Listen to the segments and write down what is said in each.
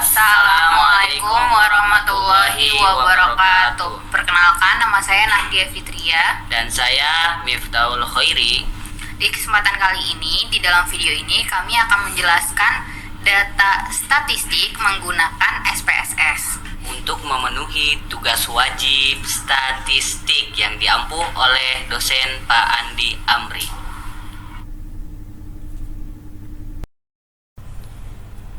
Assalamualaikum warahmatullahi wabarakatuh. Perkenalkan, nama saya Nahdia Fitria. Dan saya Miftahul Khairi. Di kesempatan kali ini, di dalam video ini kami akan menjelaskan data statistik menggunakan SPSS Untuk memenuhi tugas wajib statistik yang diampu oleh dosen Pak Andi Amri.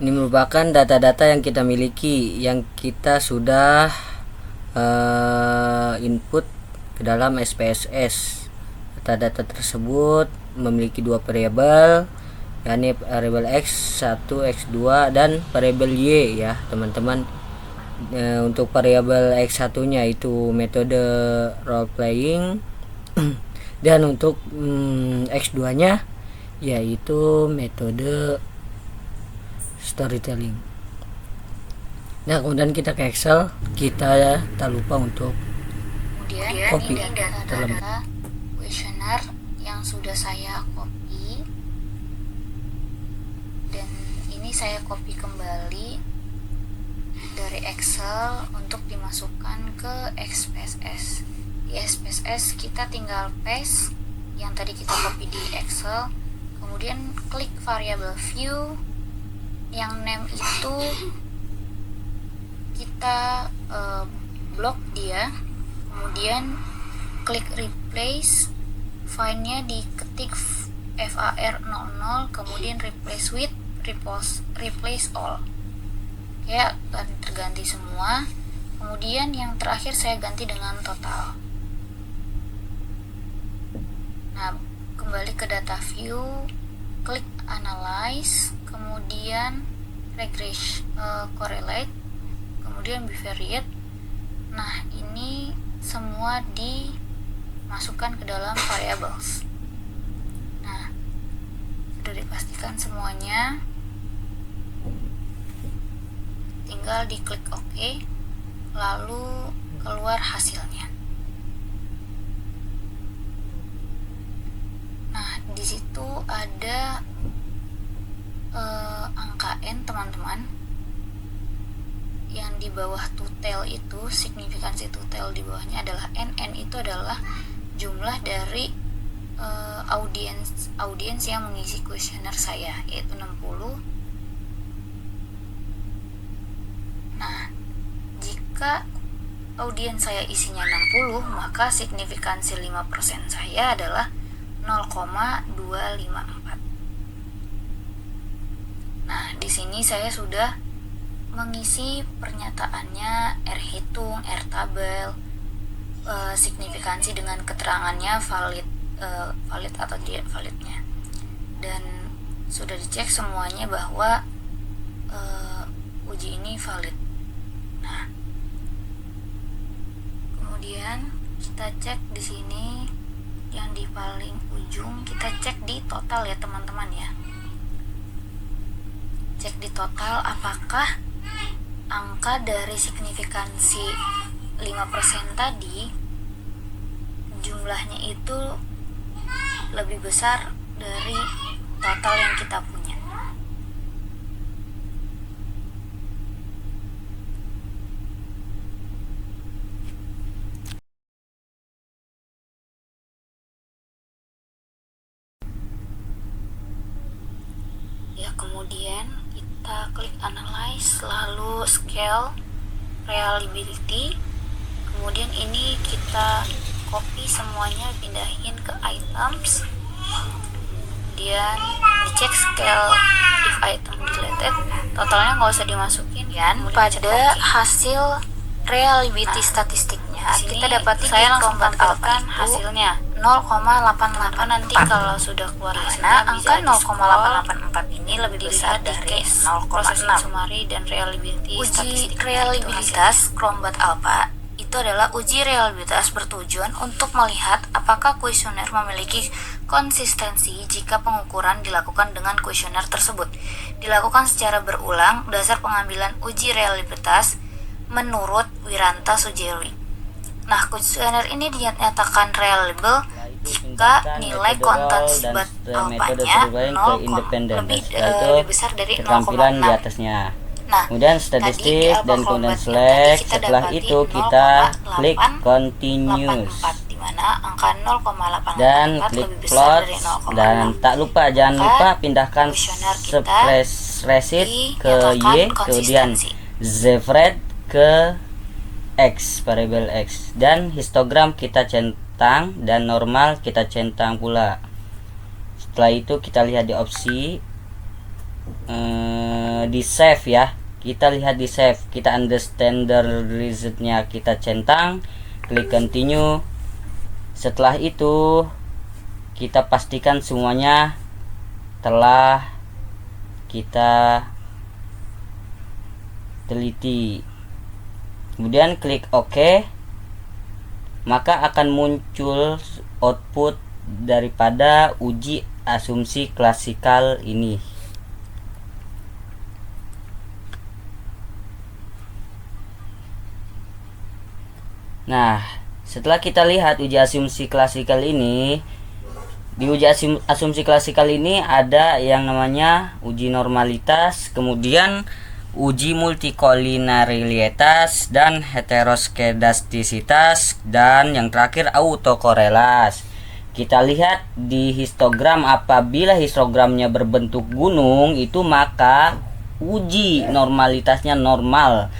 Ini merupakan data-data yang kita miliki, yang kita sudah input ke dalam SPSS. Data-data tersebut memiliki dua variabel, yakni variabel X1, X2, dan variabel Y ya teman-teman. Untuk variabel X1 nya itu metode role playing dan untuk X2 nya yaitu metode storytelling. Nah, kemudian kita ke Excel, kita tak lupa untuk copy ini data-data kuesioner yang sudah saya copy, dan ini saya copy kembali dari Excel untuk dimasukkan ke SPSS. Di SPSS kita tinggal paste yang tadi kita copy di Excel, kemudian klik variabel view, yang name itu kita blok dia, kemudian klik replace, file-nya diketik var00, kemudian replace with, replace all, ya terganti semua. Kemudian yang terakhir saya ganti dengan total. Nah, kembali ke data view, klik analyze, kemudian regress, correlate, kemudian bivariate. Nah, ini semua dimasukkan ke dalam variables. Nah, sudah dipastikan semuanya, tinggal diklik OK, lalu keluar hasilnya. Nah, di situ ada angka N teman-teman, yang di bawah tutel itu, signifikansi tutel di bawahnya adalah N. N itu adalah jumlah dari audiens yang mengisi kuesioner saya, yaitu 60. Nah, jika audiens saya isinya 60, maka signifikansi 5% saya adalah 0,254. Nah, di sini saya sudah mengisi pernyataannya, R hitung, R tabel, signifikansi dengan keterangannya valid atau tidak validnya, dan sudah dicek semuanya bahwa uji ini valid. Nah, kemudian kita cek di sini yang di paling ujung, kita cek di total ya teman-teman ya. Cek di total apakah angka dari signifikansi 5% tadi jumlahnya itu lebih besar dari total yang kita punya. Ya, kemudian kita klik analyze, lalu scale reliability, kemudian ini kita copy semuanya, pindahin ke items, kemudian dicek scale if item deleted, totalnya nggak usah dimasukin ya. Pada hasil reliability statistiknya kita dapati saya langsung tampilkan hasilnya 0,88. Nanti kalau sudah keluar hasilnya, angka 0,884 ini lebih besar dari 0,6. Summary dan reliability statistik. Uji reliabilitas Chromebot Alpha itu adalah uji reliabilitas bertujuan untuk melihat apakah kuesioner memiliki konsistensi jika pengukuran dilakukan dengan kuesioner tersebut. Dilakukan secara berulang dasar pengambilan uji reliabilitas menurut Wiranta Sujewi. Nah, kuesioner ini dinyatakan reliable jika nilai konten sebat alfanya lebih besar dari 0,6. Keterampilan di atasnya. Nah, kemudian tadi di statistik dan AlphaCombat kemudian yang tadi select. kita Setelah dapati itu kita klik 0,884, continuous di mana angka dan 0,884 klik lebih besar plot, dari dan 0,6. tak lupa jangan Maka lupa pindahkan kuesioner kita spreadsheet ke dinyatakan Y, kemudian konsistensi. Zefred ke X, variabel X, dan histogram kita centang dan normal kita centang pula. Setelah itu kita lihat di opsi di save ya, kita lihat di save, kita understand the resultnya kita centang, klik continue. Setelah itu kita pastikan semuanya telah kita teliti, kemudian klik OK, maka akan muncul output daripada uji asumsi klasikal ini. Nah, setelah kita lihat uji asumsi klasikal ini, di uji asumsi klasikal ini ada yang namanya uji normalitas, kemudian uji multikolinarialitas dan heteroskedastisitas, dan yang terakhir autokorelasi. Kita lihat di histogram, apabila histogramnya berbentuk gunung itu maka uji normalitasnya normal,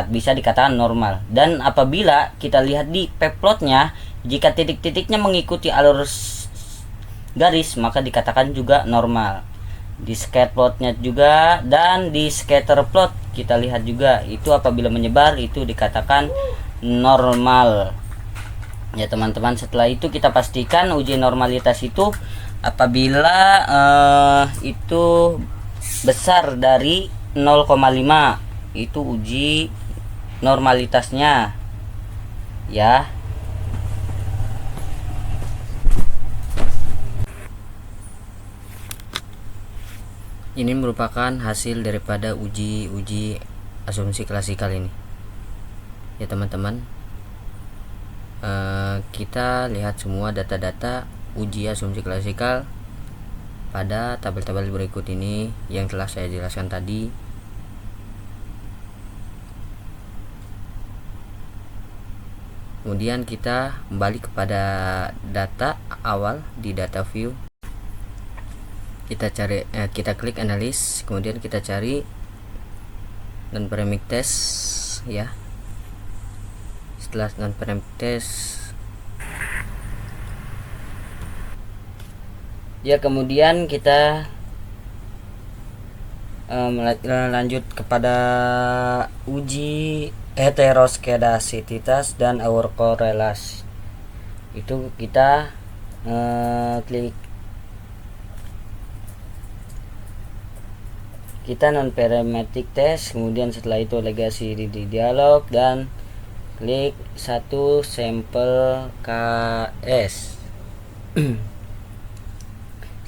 bisa dikatakan normal. Dan apabila kita lihat di p-plotnya, jika titik-titiknya mengikuti alur garis maka dikatakan juga normal. Di scatter plotnya juga, dan di scatter plot kita lihat juga itu apabila menyebar itu dikatakan normal ya teman-teman. Setelah itu kita pastikan uji normalitas itu apabila itu besar dari 0,5 itu uji normalitasnya ya. Ini merupakan hasil daripada uji asumsi klasikal ini ya teman-teman. Kita lihat semua data-data uji asumsi klasikal pada tabel-tabel berikut ini yang telah saya jelaskan tadi. Kemudian kita kembali kepada data awal di data view. Kita cari, kita klik analis, kemudian kita cari non-parametric test ya. Setelah non-parametric test ya, kemudian kita lanjut kepada uji heteroskedastisitas dan autokorelasi. Itu kita klik, kita non parametric test, kemudian setelah itu legasi di dialog dan klik satu sampel KS.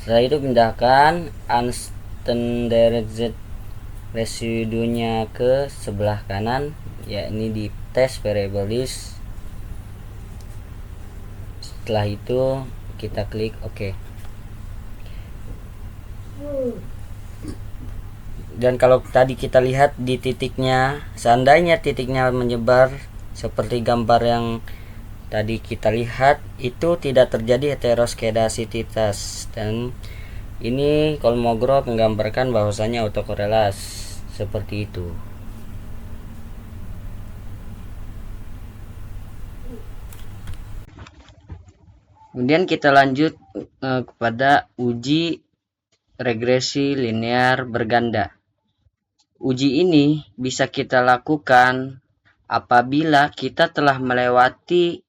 Setelah itu pindahkan unstandardized residunya ke sebelah kanan, yakni di test variable list. Setelah itu kita klik OK. Dan kalau tadi kita lihat di titiknya, seandainya titiknya menyebar seperti gambar yang tadi kita lihat, itu tidak terjadi heteroskedastisitas. Dan ini Kolmogorov menggambarkan bahwasanya autokorelasi seperti itu. Kemudian kita lanjut kepada uji regresi linear berganda. Uji ini bisa kita lakukan apabila kita telah melewati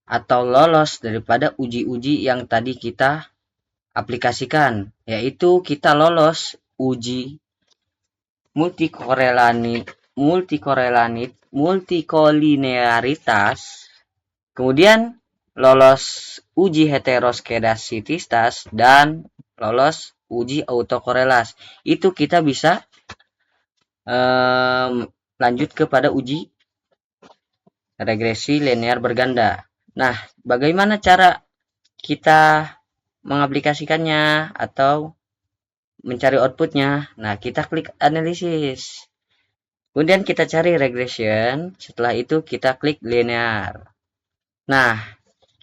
atau lolos daripada uji-uji yang tadi kita aplikasikan, yaitu kita lolos uji multikolinearitas, kemudian lolos uji heteroskedastisitas, dan lolos uji autokorelasi. Itu kita bisa lanjut kepada uji regresi linear berganda. Nah, bagaimana cara kita mengaplikasikannya atau mencari outputnya? Nah, kita klik analisis. Kemudian kita cari regression, setelah itu kita klik linear. Nah,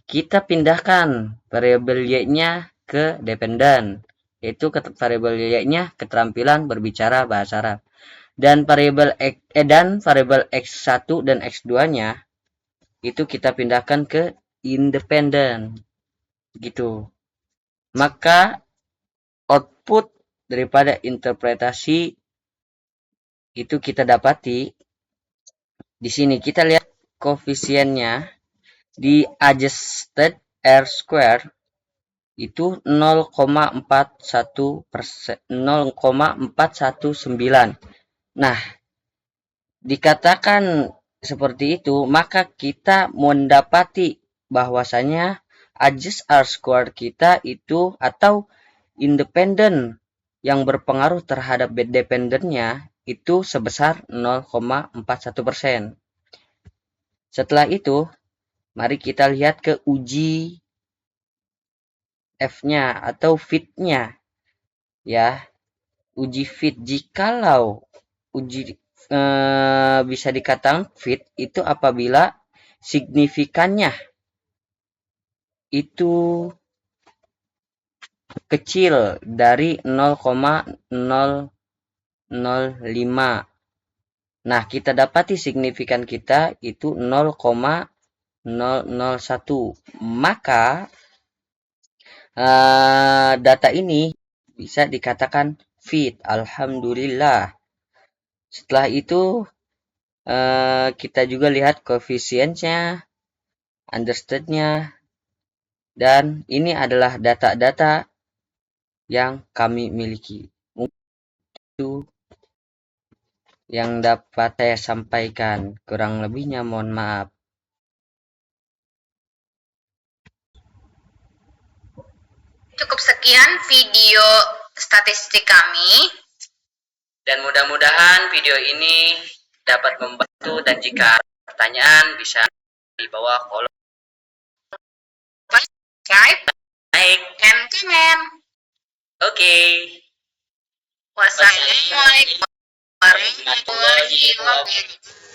kita pindahkan variabel y-nya ke dependent, yaitu variabel y-nya keterampilan berbicara bahasa Arab. Dan variabel x1 dan x2-nya itu kita pindahkan ke independent. Gitu. Maka output daripada interpretasi itu kita dapati di sini. Kita lihat koefisiennya di adjusted R square itu 0,419. Nah, dikatakan seperti itu, maka kita mendapati bahwasanya adjust R square kita itu atau independen yang berpengaruh terhadap dependennya itu sebesar 0,41%. Setelah itu, mari kita lihat ke uji F-nya atau fit-nya. Ya, uji fit. Jikalau uji bisa dikatakan fit itu apabila signifikannya itu kecil dari 0,005. Nah, kita dapati signifikan kita itu 0,001. Maka data ini bisa dikatakan fit. Alhamdulillah. Setelah itu kita juga lihat koefisiennya, understood-nya, dan ini adalah data-data yang kami miliki. Itu yang dapat saya sampaikan. Kurang lebihnya mohon maaf. Cukup sekian video statistik kami. Dan mudah-mudahan video ini dapat membantu, dan jika ada pertanyaan bisa di bawah kolom. Subscribe Baik, and comment. oke. Wassalamualaikum warahmatullahi wabarakatuh.